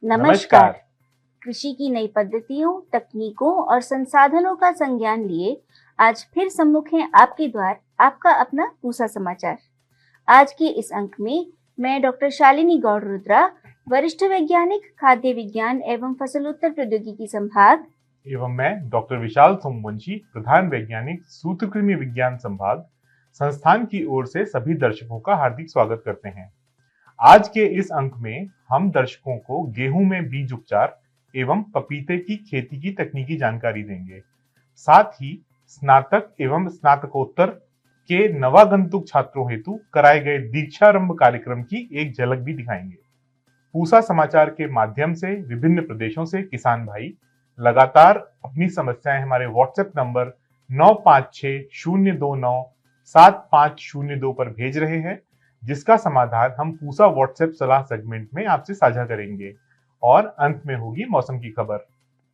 नमस्कार। कृषि की नई पद्धतियों, तकनीकों और संसाधनों का संज्ञान लिए आज फिर सम्मुख है आपके द्वार आपका अपना पूसा समाचार। आज के इस अंक में मैं डॉक्टर शालिनी गौड़ रुद्रा, वरिष्ठ वैज्ञानिक, खाद्य विज्ञान एवं फसलोत्तर प्रौद्योगिकी संभाग, एवं मैं डॉक्टर विशाल सोमवंशी, प्रधान वैज्ञानिक, सूत्रकृमि विज्ञान संभाग, संस्थान की ओर से सभी दर्शकों का हार्दिक स्वागत करते हैं। आज के इस अंक में हम दर्शकों को गेहूं में बीज उपचार एवं पपीते की खेती की तकनीकी जानकारी देंगे। साथ ही स्नातक एवं स्नातकोत्तर के नवागंतुक छात्रों हेतु कराए गए दीक्षारंभ कार्यक्रम की एक झलक भी दिखाएंगे। पूसा समाचार के माध्यम से विभिन्न प्रदेशों से किसान भाई लगातार अपनी समस्याएं हमारे व्हाट्सएप नंबर 9560297502 पर भेज रहे हैं, जिसका समाधान हम पूसा व्हाट्सएप सलाह सेगमेंट में आपसे साझा करेंगे। और अंत में होगी मौसम की खबर।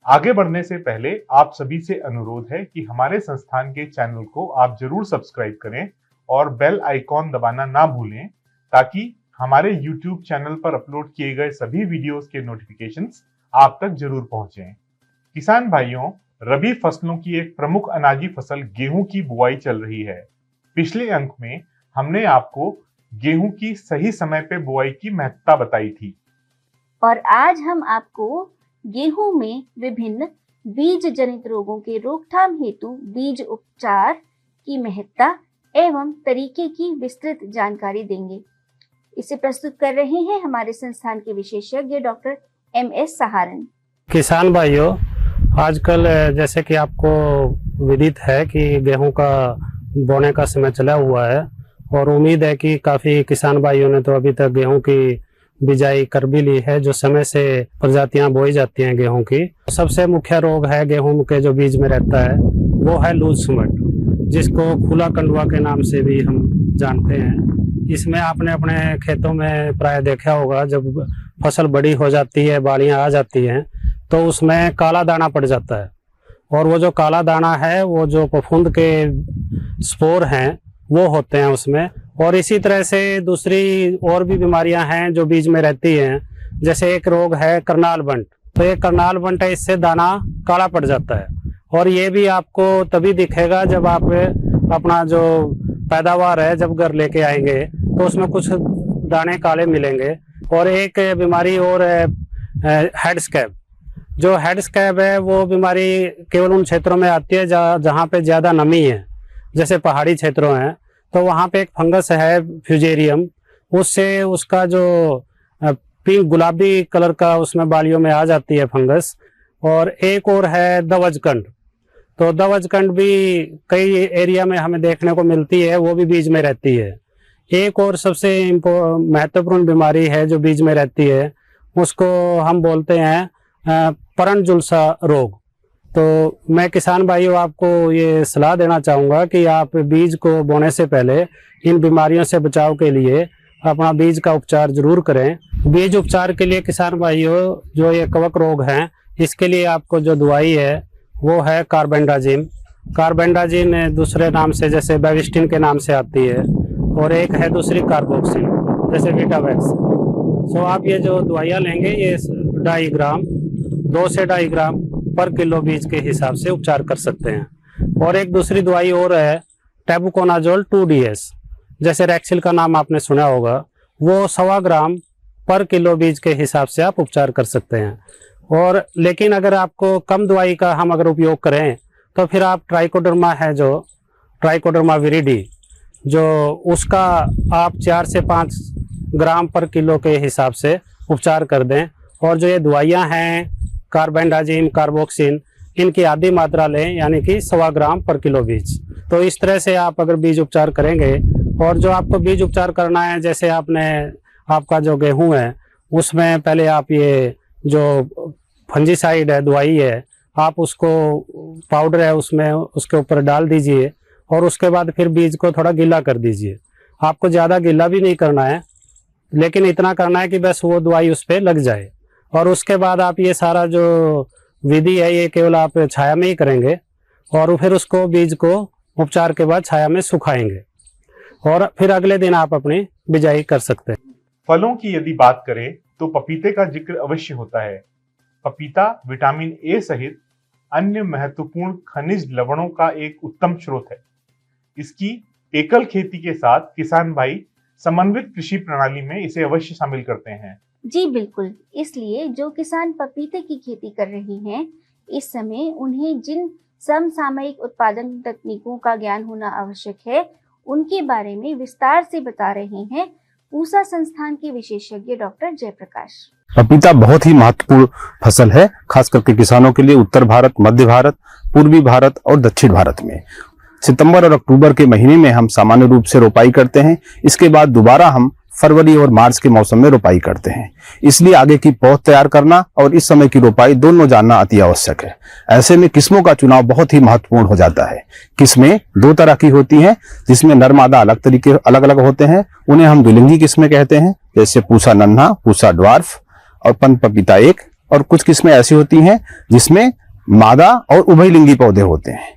आगे बढ़ने से पहले आप सभी से अनुरोध है कि हमारे संस्थान के चैनल को आप जरूर सब्सक्राइब करें और बेल आइकॉन दबाना ना भूलें, ताकि हमारे YouTube चैनल पर अपलोड किए गए सभी वीडियोस के नोटिफिकेशंस आप तक जरूर पहुंचे। किसान भाइयों, रबी फसलों की एक प्रमुख अनाजी फसल गेहूं की बुआई चल रही है। पिछले अंक में हमने आपको गेहूं की सही समय पे बुआई की महत्ता बताई थी, और आज हम आपको गेहूं में विभिन्न बीज जनित रोगों के रोकथाम हेतु बीज उपचार की महत्ता एवं तरीके की विस्तृत जानकारी देंगे। इसे प्रस्तुत कर रहे हैं हमारे संस्थान के विशेषज्ञ डॉक्टर MS सहारण। किसान भाइयों, आजकल जैसे कि आपको विदित है कि गेहूं का बोने का समय चला हुआ है, और उम्मीद है कि काफी किसान भाइयों ने तो अभी तक गेहूं की बिजाई कर भी ली है। जो समय से प्रजातियां बोई जाती हैं गेहूं की, सबसे मुख्य रोग है गेहूं के जो बीज में रहता है वो है लूज सुमट, जिसको खुला कंडुआ के नाम से भी हम जानते हैं। इसमें आपने अपने खेतों में प्राय देखा होगा, जब फसल बड़ी हो जाती है, बालियां आ जाती हैं, तो उसमें काला दाना पड़ जाता है। और वो जो काला दाना है वो जो फफूंद के स्पोर हैं वो होते हैं उसमें। और इसी तरह से दूसरी और भी बीमारियां हैं जो बीज में रहती हैं, जैसे एक रोग है करनाल बंट। तो ये करनाल बंट है, इससे दाना काला पड़ जाता है, और ये भी आपको तभी दिखेगा जब आप अपना जो पैदावार है जब घर लेके आएंगे तो उसमें कुछ दाने काले मिलेंगे। और एक बीमारी और है हेड स्कैब। जो हेड स्कैब है वो बीमारी केवल उन क्षेत्रों में आती है जहाँ पे ज़्यादा नमी है, जैसे पहाड़ी क्षेत्रों हैं, तो वहाँ पे एक फंगस है फ्यूजेरियम, उससे उसका जो पिंक गुलाबी कलर का उसमें बालियों में आ जाती है फंगस। और एक और है दवजकंड। तो दवजकंड भी कई एरिया में हमें देखने को मिलती है, वो भी बीज में रहती है। एक और सबसे महत्वपूर्ण बीमारी है जो बीज में रहती है, उसको हम बोलते हैं परनजुलसा रोग। तो मैं किसान भाइयों आपको ये सलाह देना चाहूँगा कि आप बीज को बोने से पहले इन बीमारियों से बचाव के लिए अपना बीज का उपचार जरूर करें। बीज उपचार के लिए किसान भाइयों, जो ये कवक रोग हैं, इसके लिए आपको जो दवाई है वो है कार्बेंडाजिम। कार्बेंडाजिम दूसरे नाम से जैसे बेविस्टिन के नाम से आती है, और एक है दूसरी कार्बोक्सिल जैसे विटावैक्स। तो आप ये जो दवाइयाँ लेंगे ये 2.5 ग्राम 2 से 2.5 ग्राम पर किलो बीज के हिसाब से उपचार कर सकते हैं। और एक दूसरी दवाई और है टेबुकोनाजोल 2DS, जैसे रैक्सिल का नाम आपने सुना होगा, वो 1.25 ग्राम पर किलो बीज के हिसाब से आप उपचार कर सकते हैं। और लेकिन अगर आपको कम दवाई का हम अगर उपयोग करें तो फिर आप ट्राइकोडर्मा है, जो ट्राइकोडर्मा विरिडी, जो उसका आप 4 से 5 ग्राम पर किलो के हिसाब से उपचार कर दें। और जो ये दवाइयाँ हैं कार्बेंडाजिम, कार्बोक्सिन, इनकी आधी मात्रा लें, यानी कि 1.25 ग्राम पर किलो बीज। तो इस तरह से आप अगर बीज उपचार करेंगे, और जो आपको बीज उपचार करना है, जैसे आपका जो गेहूं है उसमें पहले आप ये जो फंजीसाइड है दवाई है, आप उसको पाउडर है उसमें उसके ऊपर डाल दीजिए, और उसके बाद फिर बीज को थोड़ा गीला कर दीजिए। आपको ज़्यादा गीला भी नहीं करना है, लेकिन इतना करना है कि बस वो दवाई उस पर लग जाए। और उसके बाद आप ये सारा जो विधि है ये केवल आप छाया में ही करेंगे, और फिर उसको बीज को उपचार के बाद छाया में सुखाएंगे। और फिर अगले दिन आप अपनी बिजाई कर सकते हैं। फलों की यदि बात करें तो पपीते का जिक्र अवश्य होता है। पपीता विटामिन ए सहित अन्य महत्वपूर्ण खनिज लवणों का एक उत्तम स्रोत है। इसकी एकल खेती के साथ किसान भाई समन्वित कृषि प्रणाली में इसे अवश्य शामिल करते हैं। जी बिल्कुल, इसलिए जो किसान पपीते की खेती कर रहे हैं इस समय उन्हें जिन समसामयिक उत्पादन तकनीकों का ज्ञान होना आवश्यक है उनके बारे में विस्तार से बता रहे हैं पूसा संस्थान के विशेषज्ञ डॉक्टर जयप्रकाश। पपीता बहुत ही महत्वपूर्ण फसल है, खास करके किसानों के लिए उत्तर भारत, मध्य भारत, पूर्वी भारत और दक्षिण भारत में। सितंबर और अक्टूबर के महीने में हम सामान्य रूप से रोपाई करते हैं। इसके बाद दोबारा हम फरवरी और मार्च के मौसम में रोपाई करते हैं। इसलिए आगे की पौध तैयार करना और इस समय की रोपाई दोनों जानना अति आवश्यक है। ऐसे में किस्मों का चुनाव बहुत ही महत्वपूर्ण हो जाता है। किस्में दो तरह की होती हैं, जिसमें नर मादा अलग अलग होते हैं। उन्हें हम द्विलिंगी किस्में कहते हैं, जैसे पूसा नन्हा, पूसा ड्वार्फ और पंत पपीता एक। और कुछ किस्में ऐसी होती हैं जिसमें मादा और उभयलिंगी पौधे होते हैं।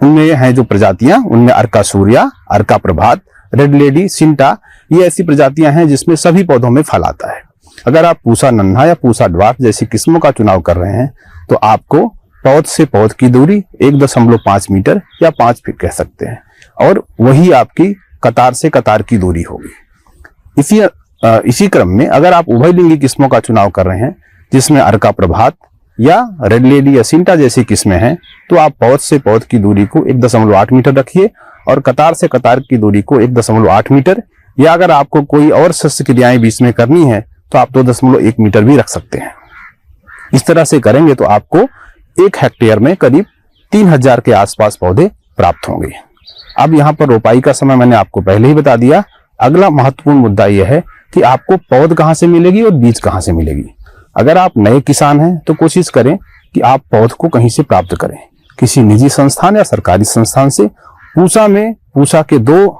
उनमें हैं जो प्रजातियां, उनमें अर्का सूर्या, अर्का प्रभात, रेड लेडी, सिंटा, ये ऐसी प्रजातियां हैं जिसमें सभी पौधों में फल आता है। अगर आप पूसा नन्हा या पूसा ड्वार्फ जैसी किस्मों का चुनाव कर रहे हैं तो आपको पौध से पौध की दूरी 1.5 मीटर या 5 फीट कह सकते हैं, और वही आपकी कतार से कतार की दूरी होगी। इसी क्रम में अगर आप उभयलिंगी किस्मों का चुनाव कर रहे हैं जिसमें अर्का प्रभात या रेड लेडी या सिंटा जैसी किस्में हैं, तो आप पौध से पौध की दूरी को 1.8 मीटर रखिए और कतार से कतार की दूरी को 1.8 मीटर, या अगर आपको कोई और शस्त्र क्रियाएं बीच में करनी है तो आप 2.1 मीटर भी रख सकते हैं। इस तरह से करेंगे तो आपको 1 हेक्टेयर में करीब 3000 के आसपास पौधे प्राप्त होंगे। अब यहाँ पर रोपाई का समय मैंने आपको पहले ही बता दिया। अगला महत्वपूर्ण मुद्दा यह है कि आपको पौध कहाँ से मिलेगी और बीज कहाँ से मिलेगी। अगर आप नए किसान हैं तो कोशिश करें कि आप पौध को कहीं से प्राप्त करें, किसी निजी संस्थान या सरकारी संस्थान से। पूसा के 2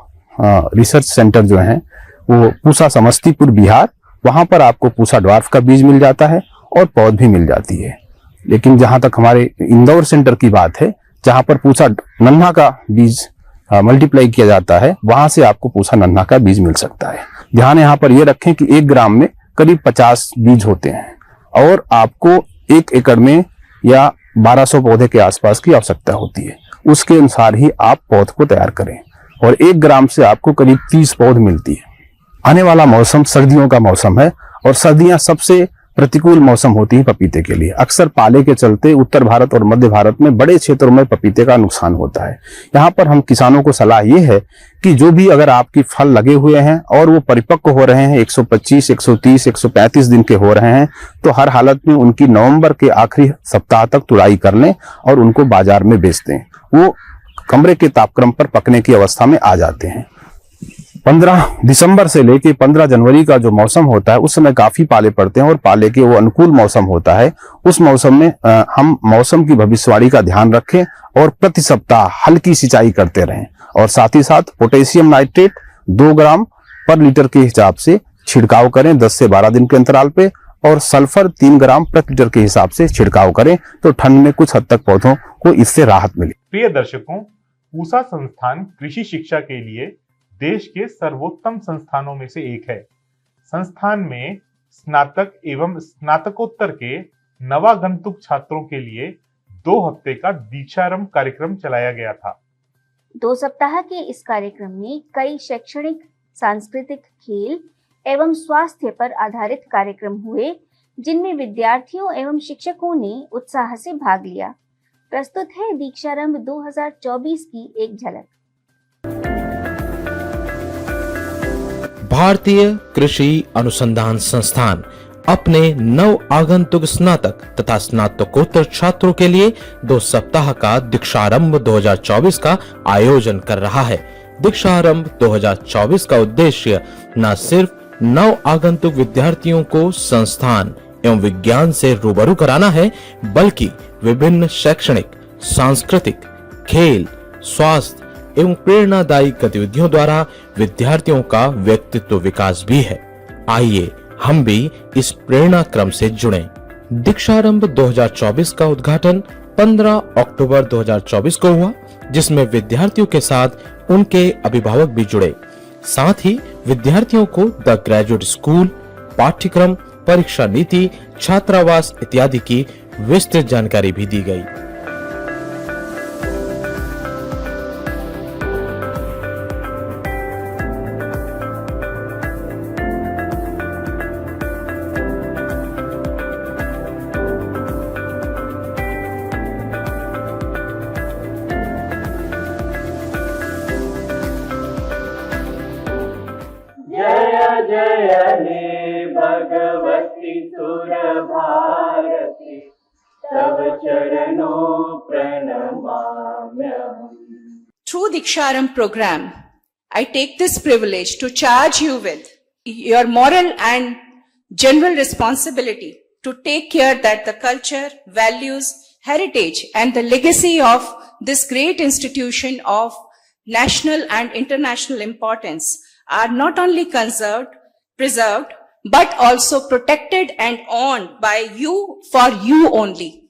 रिसर्च सेंटर जो हैं वो पूसा समस्तीपुर बिहार, वहां पर आपको पूसा ड्वार्फ का बीज मिल जाता है और पौध भी मिल जाती है। लेकिन जहां तक हमारे इंदौर सेंटर की बात है, जहां पर पूसा नन्हा का बीज मल्टीप्लाई किया जाता है, वहां से आपको पूसा नन्हा का बीज मिल सकता है। ध्यान यहाँ पर यह रखें कि 1 ग्राम में करीब 50 बीज होते हैं और आपको 1 एकड़ में या 1200 पौधे के आसपास की आवश्यकता होती है। उसके अनुसार ही आप पौध को तैयार करें और 1 ग्राम से आपको करीब 30 पौध मिलती है। आने वाला मौसम सर्दियों का मौसम है और सर्दियां सबसे प्रतिकूल मौसम होती है पपीते के लिए। अक्सर पाले के चलते उत्तर भारत और मध्य भारत में बड़े क्षेत्रों में पपीते का नुकसान होता है। यहाँ पर हम किसानों को सलाह ये है कि जो भी अगर आपकी फल लगे हुए हैं और वो परिपक्व हो रहे हैं, 125, 130, 135 दिन के हो रहे हैं, तो हर हालत में उनकी नवंबर के आखिरी सप्ताह तक तुड़ाई कर लें और उनको बाजार में बेच दें। वो कमरे के तापक्रम पर पकने की अवस्था में आ जाते हैं। 15 दिसंबर से लेके 15 जनवरी का जो मौसम होता है उस समय काफी पाले पड़ते हैं और पाले के वो अनुकूल मौसम होता है। उस मौसम में हम मौसम की भविष्यवाणी का ध्यान रखें और प्रति सप्ताह हल्की सिंचाई करते रहें और साथ ही साथ पोटेशियम नाइट्रेट 2 ग्राम पर लीटर के हिसाब से छिड़काव करें 10 से 12 दिन के अंतराल पे, और सल्फर 3 ग्राम प्रति लीटर के हिसाब से छिड़काव करें तो ठंड में कुछ हद तक पौधों को इससे राहत मिले। प्रिय दर्शकों, पूसा संस्थान कृषि शिक्षा के लिए देश के सर्वोत्तम संस्थानों में से एक है। संस्थान में स्नातक एवं स्नातकोत्तर के नवागंतुक छात्रों के लिए 2 हफ्ते का दीक्षारंभ कार्यक्रम चलाया गया था। 2 सप्ताह के इस कार्यक्रम में कई शैक्षणिक, सांस्कृतिक, खेल एवं स्वास्थ्य पर आधारित कार्यक्रम हुए, जिनमें विद्यार्थियों एवं शिक्षकों ने उत्साह से भाग लिया। प्रस्तुत है दीक्षारंभ 2024 की एक झलक। भारतीय कृषि अनुसंधान संस्थान अपने नव आगंतुक स्नातक तथा स्नातकोत्तर छात्रों के लिए 2 सप्ताह का दीक्षारंभ 2024 का आयोजन कर रहा है। दीक्षारंभ 2024 का उद्देश्य न सिर्फ नव आगंतुक विद्यार्थियों को संस्थान एवं विज्ञान से रूबरू कराना है, बल्कि विभिन्न शैक्षणिक, सांस्कृतिक, खेल, स्वास्थ्य एवं प्रेरणादायी गतिविधियों द्वारा विद्यार्थियों का व्यक्तित्व विकास भी है। आइए हम भी इस प्रेरणा क्रम से जुड़ें। दीक्षारंभ 2024 का उद्घाटन 15 अक्टूबर 2024 को हुआ। जिसमें विद्यार्थियों के साथ उनके अभिभावक भी जुड़े। साथ ही विद्यार्थियों को द ग्रेजुएट स्कूल, पाठ्यक्रम, परीक्षा नीति, छात्रावास इत्यादि की विस्तृत जानकारी भी दी गई। जय जय हे भगवती सुरभारती तव चरणों प्रणमाम्यहम्। Through Diksharam program, I take this privilege to charge you with your moral and general responsibility to take care that the culture, values, heritage and the legacy of this great institution of national and international importance are not only conserved, preserved, but also protected and owned by you for you only.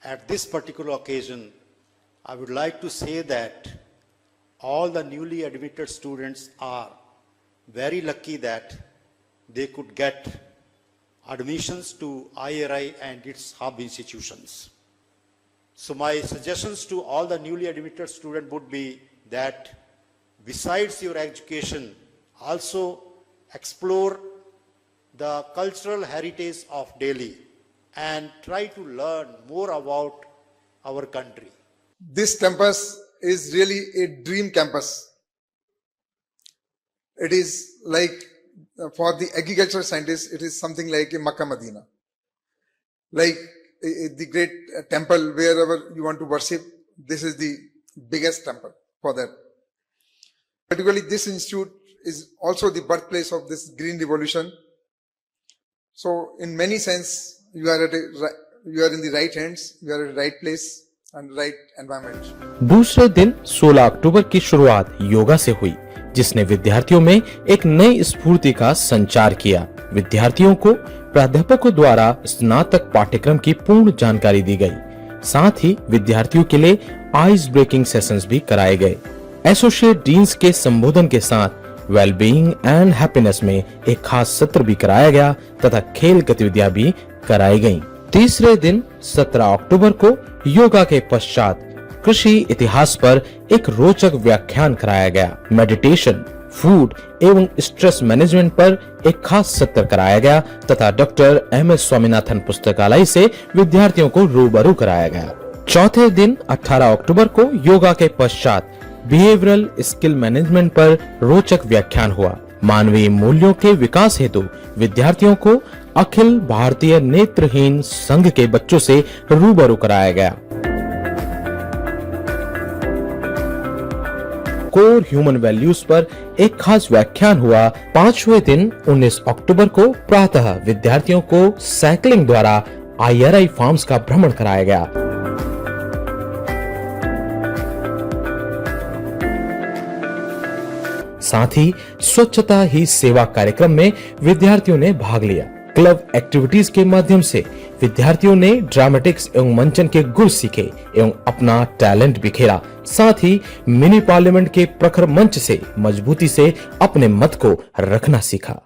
At this particular occasion, I would like to say that all the newly admitted students are very lucky that they could get admissions to IRI and its hub institutions. So my suggestions to all the newly admitted students would be that besides your education, also explore the cultural heritage of Delhi and try to learn more about our country. This campus is really a dream campus. It is like, for the agricultural scientists, it is something like a Makkah Medina. Like the great temple, wherever you want to worship, this is the biggest temple for that. Particularly this institute is also the birthplace of this green revolution. So in many sense, you are in the right hands, you are at the right place and right environment. दूसरे दिन 16 अक्टूबर की शुरुआत योगा से हुई, जिसने विद्यार्थियों में एक नई स्फूर्ति का संचार किया। विद्यार्थियों को प्राध्यापकों द्वारा स्नातक पाठ्यक्रम की पूर्ण जानकारी दी गई। साथ ही विद्यार्थियों के लिए आइस ब्रेकिंग सेशंस भी कराए गए। एसोसिएट डीन्स के संबोधन के साथ वेलबीइंग एंड हैप्पीनेस में एक खास सत्र भी कराया गया तथा खेल गतिविधियां भी कराई गईं। तीसरे दिन 17 अक्टूबर को योगा के पश्चात कृषि इतिहास पर एक रोचक व्याख्यान कराया गया। मेडिटेशन, फूड एवं स्ट्रेस मैनेजमेंट पर एक खास सत्र कराया गया तथा डॉक्टर एम.एस. स्वामीनाथन पुस्तकालय से विद्यार्थियों को रूबरू कराया गया। चौथे दिन 18 अक्टूबर को योगा के पश्चात बिहेवियरल स्किल मैनेजमेंट पर रोचक व्याख्यान हुआ। मानवीय मूल्यों के विकास हेतु विद्यार्थियों को अखिल भारतीय नेत्रहीन संघ के बच्चों से रूबरू कराया गया। कोर ह्यूमन वैल्यूज पर एक खास व्याख्यान हुआ। पांचवें दिन 19 अक्टूबर को प्रातः विद्यार्थियों को साइकिलिंग द्वारा IRI फार्म्स का भ्रमण कराया गया। साथ ही स्वच्छता ही सेवा कार्यक्रम में विद्यार्थियों ने भाग लिया। क्लब एक्टिविटीज के माध्यम से विद्यार्थियों ने ड्रामेटिक्स एवं मंचन के गुण सीखे एवं अपना टैलेंट बिखेरा। साथ ही मिनी पार्लियामेंट के प्रखर मंच से मजबूती से अपने मत को रखना सीखा।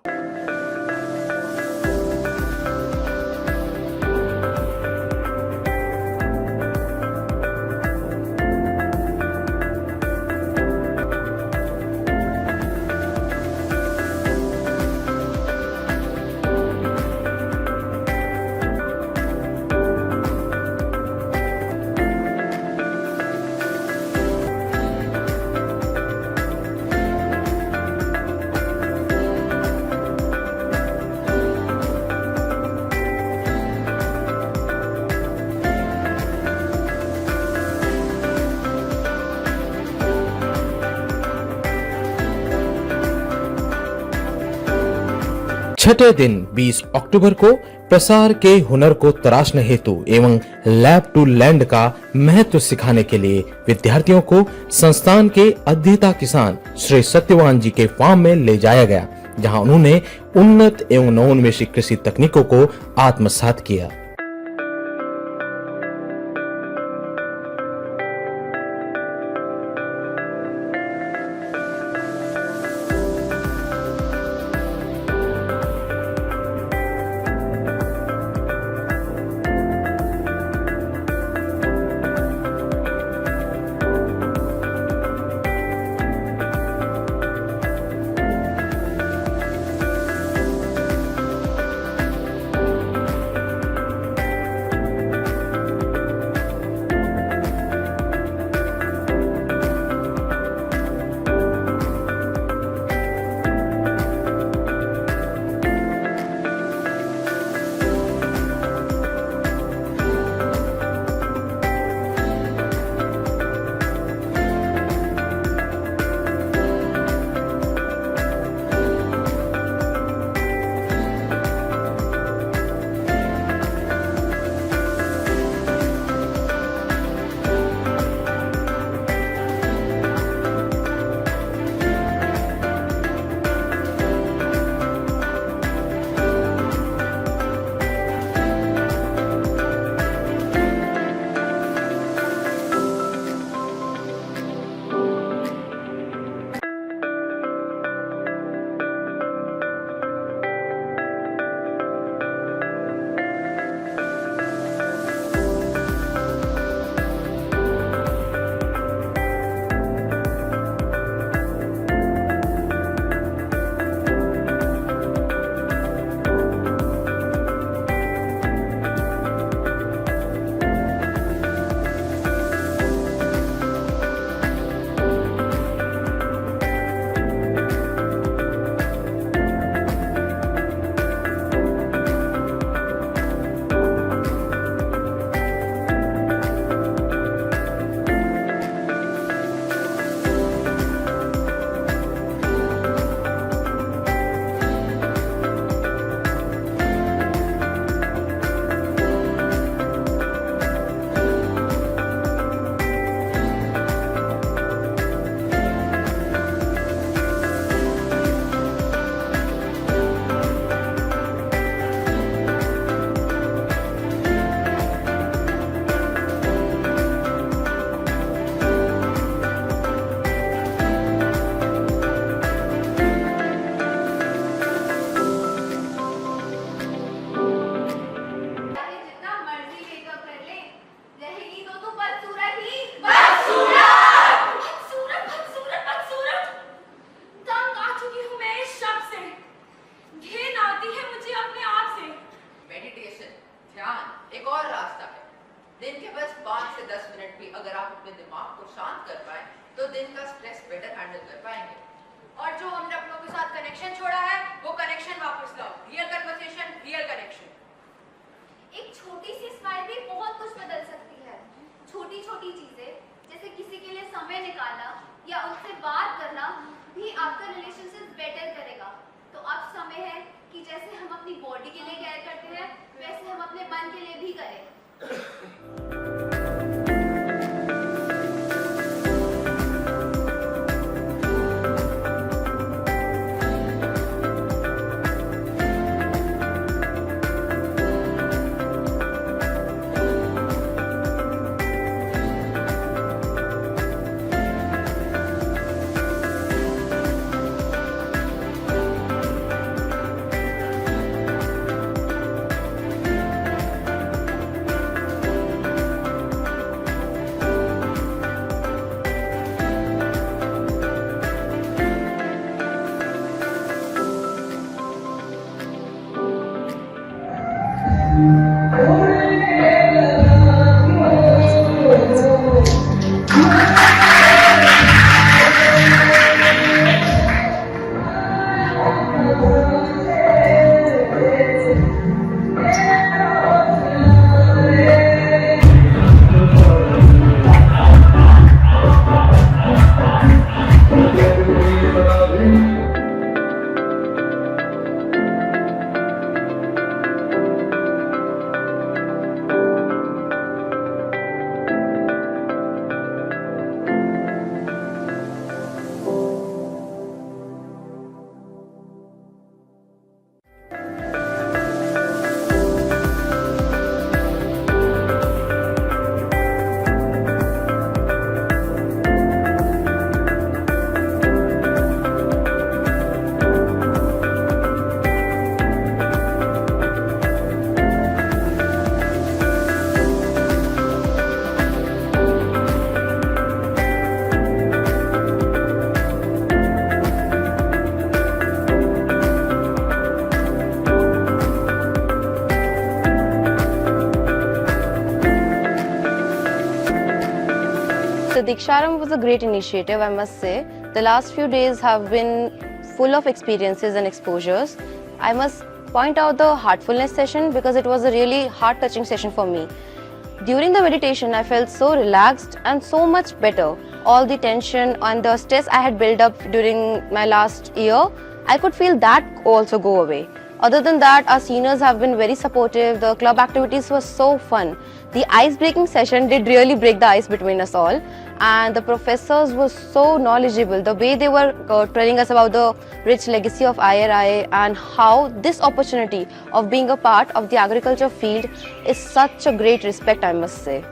छठे दिन 20 अक्टूबर को प्रसार के हुनर को तराशने हेतु एवं लैब टू लैंड का महत्व सिखाने के लिए विद्यार्थियों को संस्थान के अध्येता किसान श्री सत्यवान जी के फार्म में ले जाया गया, जहां उन्होंने उन्नत एवं नवोन्मेषी कृषि तकनीकों को आत्मसात किया। हैंडल कर पाएंगे। और जो हमने अपनों के साथ कनेक्शन छोड़ा है वो कनेक्शन वापस लाओ। Real conversation, real connection. एक छोटी सी स्माइल भी बहुत कुछ बदल सकती है। छोटी छोटी चीजें जैसे किसी के लिए समय निकालना या उनसे बात करना भी आपका रिलेशनशिप बेटर करेगा। तो अब समय है कि जैसे हम अपनी बॉडी के लिए केयर करते हैं वैसे हम अपने मन के लिए भी करें। So Diksharam was a great initiative, I must say. The last few days have been full of experiences and exposures. I must point out the heartfulness session because it was a really heart-touching session for me. During the meditation, I felt so relaxed and so much better. All the tension and the stress I had built up during my last year, I could feel that also go away. Other than that, our seniors have been very supportive. The club activities were so fun. The ice-breaking session did really break the ice between us all. And the professors were so knowledgeable. The way they were telling us about the rich legacy of IRI and how this opportunity of being a part of the agriculture field is such a great respect, I must say.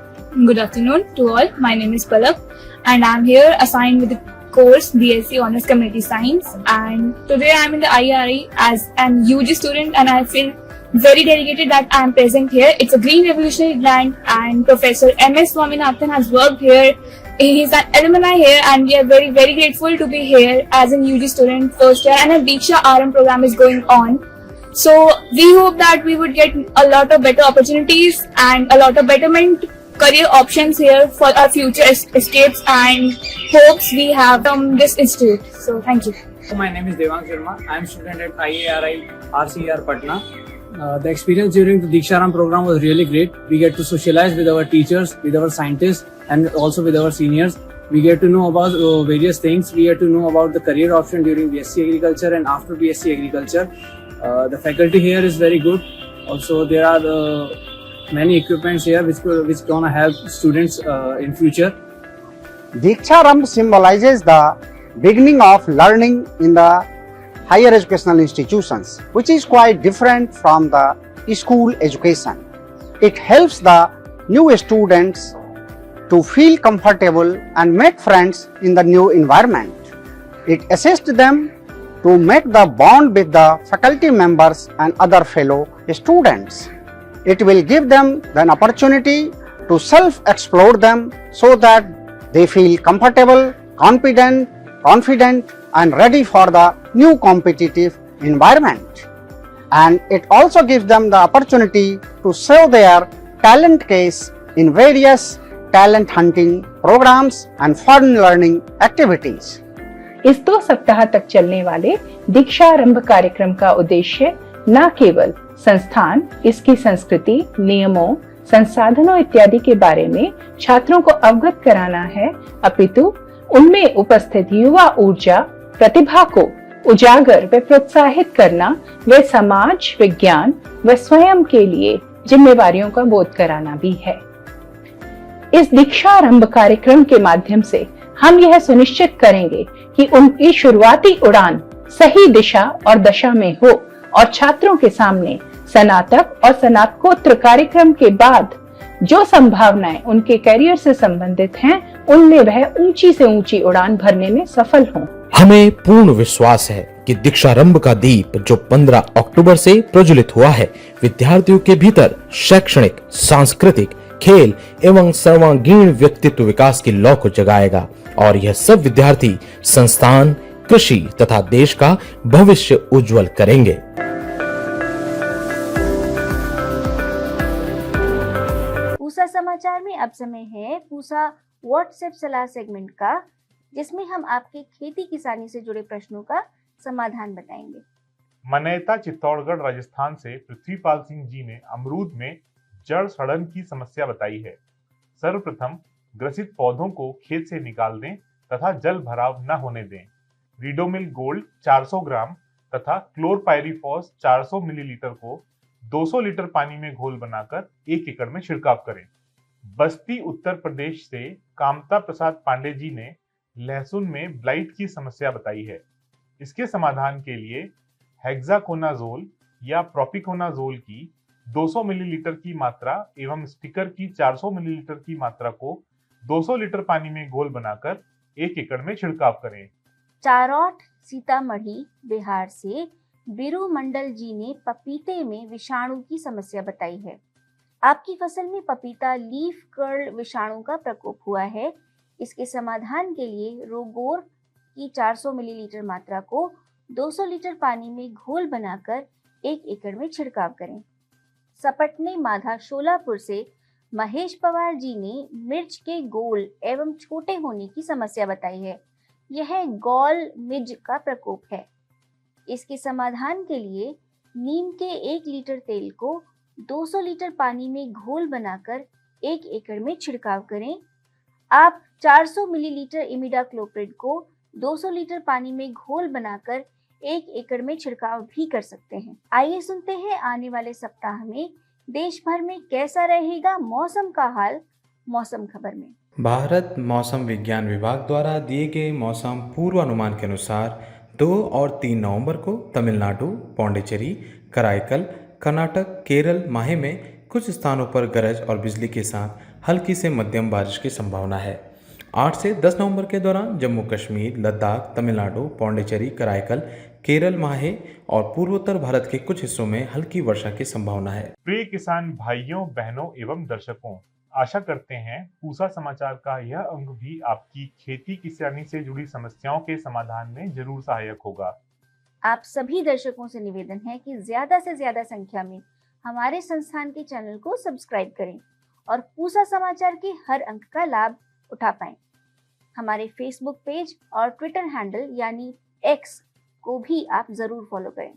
Good afternoon to all. My name is Palak and I'm here assigned with the course BSc Honours Community Science, and today I'm in the IRI as an UG student and I feel very dedicated that I am present here. It's a green revolutionary grant and Professor M.S. Swaminathan has worked here. He's an alumni here and we are very grateful to be here as an UG student first year, and a Diksha RM program is going on. So we hope that we would get a lot of better opportunities and a lot of betterment career options here for our future escapes and hopes we have from this institute. So thank you. My name is Devang Sharma. I am student at IARI RCR Patna. The experience during the Diksharam program was really great. We get to socialize with our teachers, with our scientists, and also with our seniors. We get to know about various things. We get to know about the career option during BSc Agriculture and after BSc Agriculture. The faculty here is very good. Also, there are many equipments here which gonna help students in future. Diksharam symbolizes the beginning of learning in the higher educational institutions, which is quite different from the school education. It helps the new students to feel comfortable and make friends in the new environment. It assists them to make the bond with the faculty members and other fellow students. It will give them an opportunity to self-explore them so that they feel comfortable, confident and ready for the new competitive environment. And it also gives them the opportunity to show their talent case in various talent hunting programs and fun learning activities. इस 2 सप्ताह तक चलने वाले दीक्षारंभ कार्यक्रम का उद्देश्य न केवल संस्थान, इसकी संस्कृति, नियमों, संसाधनों इत्यादि के बारे में छात्रों को अवगत कराना है, अपितु उनमें उपस्थित युवा ऊर्जा, प्रतिभा को उजागर व प्रोत्साहित करना व समाज, विज्ञान व स्वयं के लिए जिम्मेवारियों का बोध कराना भी है। इस दीक्षारंभ कार्यक्रम के माध्यम से हम यह सुनिश्चित करेंगे कि उनकी शुरुआती उड़ान सही दिशा और दशा में हो और छात्रों के सामने स्नातक और स्नातकोत्तर कार्यक्रम के बाद जो संभावनाएं उनके करियर से संबंधित हैं, उनमें वह ऊंची से ऊंची उड़ान भरने में सफल हों। हमें पूर्ण विश्वास है कि दीक्षारंभ का दीप जो 15 अक्टूबर से प्रज्वलित हुआ है, विद्यार्थियों के भीतर शैक्षणिक, सांस्कृतिक, खेल एवं सर्वांगीण व्यक्तित्व विकास की लौ को जगाएगा और यह सब विद्यार्थी संस्थान, कृषि तथा देश का भविष्य उज्जवल करेंगे। पूसा समाचार में अब समय है पूसा व्हाट्सएप सलाह सेगमेंट का, जिसमें हम आपके खेती किसानी से जुड़े प्रश्नों का समाधान बताएंगे। मनेता चित्तौड़गढ़ राजस्थान से पृथ्वीपाल सिंह जी ने अमरूद में जड़ सड़न की समस्या बताई है। सर्वप्रथम ग्रसित पौधों को खेत से निकाल दें तथा जल भराव न होने दें। रीडोमिल गोल्ड 400 ग्राम तथा क्लोरपायरीफॉस 400 मिलीलीटर को 200 लीटर पानी में घोल बनाकर 1 एकड़ में छिड़काव करें। बस्ती उत्तर प्रदेश से कामता प्रसाद पांडे जी ने लहसुन में ब्लाइट की समस्या बताई है। इसके समाधान के लिए हेक्साकोनाजोल या प्रोपिकोनाजोल की 200 मिलीलीटर की मात्रा एवं स्टिकर की 400 मिलीलीटर की मात्रा को 200 लीटर पानी में घोल बनाकर 1 एकड़ में छिड़काव करें। चारौठ सीतामढ़ी बिहार से बीरू मंडल जी ने पपीते में विषाणु की समस्या बताई है। आपकी फसल में पपीता लीफ कर्ल विषाणु का प्रकोप हुआ है। इसके समाधान के लिए रोगोर की 400 मिलीलीटर मात्रा को 200 लीटर पानी में घोल बनाकर 1 एकड़ में छिड़काव करें। सपटने माधा शोलापुर से महेश पवार जी ने मिर्च के गोल एवं छोटे होने की समस्या बताई है। यह गॉल मिज का प्रकोप है। इसके समाधान के लिए नीम के 1 लीटर तेल को 200 लीटर पानी में घोल बनाकर 1 एकड़ में छिड़काव करें। आप 400 मिलीलीटर इमिडाक्लोप्रिड को 200 लीटर पानी में घोल बनाकर 1 एकड़ में छिड़काव भी कर सकते हैं। आइए सुनते हैं आने वाले सप्ताह में देश भर में कैसा रहेगा मौसम का हाल मौसम खबर में। भारत मौसम विज्ञान विभाग द्वारा दिए गए मौसम पूर्वानुमान के अनुसार 2 और 3 नवंबर को तमिलनाडु, पौंडीचेरी, कराईकल, कर्नाटक, केरल, माहे में कुछ स्थानों पर गरज और बिजली के साथ हल्की से मध्यम बारिश की संभावना है। 8 से 10 नवंबर के दौरान जम्मू कश्मीर, लद्दाख, तमिलनाडु, पौंडीचेरी, कराईकल, केरल, माहे और पूर्वोत्तर भारत के कुछ हिस्सों में हल्की वर्षा की संभावना है। प्रिय किसान भाइयों, बहनों एवं दर्शकों, आशा करते हैं पूसा समाचार का यह अंक भी आपकी खेती किसानी से जुड़ी समस्याओं के समाधान में जरूर सहायक होगा। आप सभी दर्शकों से निवेदन है कि ज्यादा से ज्यादा संख्या में हमारे संस्थान के चैनल को सब्सक्राइब करें और पूसा समाचार के हर अंक का लाभ उठा पाएं। हमारे फेसबुक पेज और ट्विटर हैंडल यानी एक्स को भी आप जरूर फॉलो करें।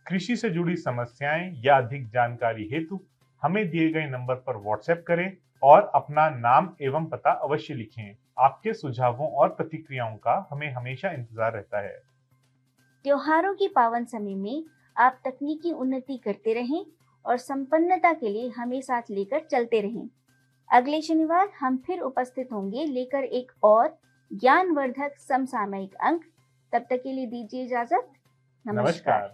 कृषि से जुड़ी समस्याएं या अधिक जानकारी हेतु हमें दिए गए नंबर पर व्हाट्सएप करें और अपना नाम एवं पता अवश्य लिखें। आपके सुझावों और प्रतिक्रियाओं का हमें हमेशा इंतजार रहता है। त्योहारों के पावन समय में आप तकनीकी उन्नति करते रहें और संपन्नता के लिए हमें साथ लेकर चलते रहें। अगले शनिवार हम फिर उपस्थित होंगे लेकर एक और ज्ञानवर्धक समसामयिक अंक। तब तक के लिए दीजिए इजाजत। नमस्कार।